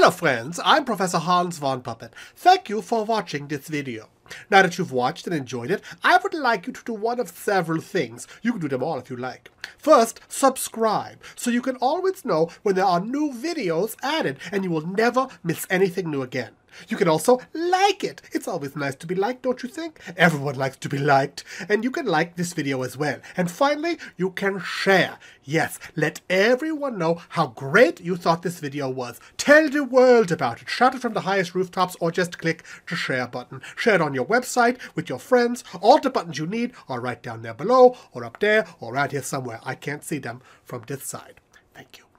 Hello friends, I'm Professor Hans von Puppet. Thank you for watching this video. Now that you've watched and enjoyed it, I would like you to do one of several things. You can do them all if you like. First, subscribe, so you can always know when there are new videos added and you will never miss anything new again. You can also like it. It's always nice to be liked, don't you think? Everyone likes to be liked. And you can like this video as well. And finally, you can share. Yes, let everyone know how great you thought this video was. Tell the world about it. Shout it from the highest rooftops or just click the share button. Share it on your website, with your friends. All the buttons you need are right down there below, or up there, or around here somewhere. I can't see them from this side. Thank you.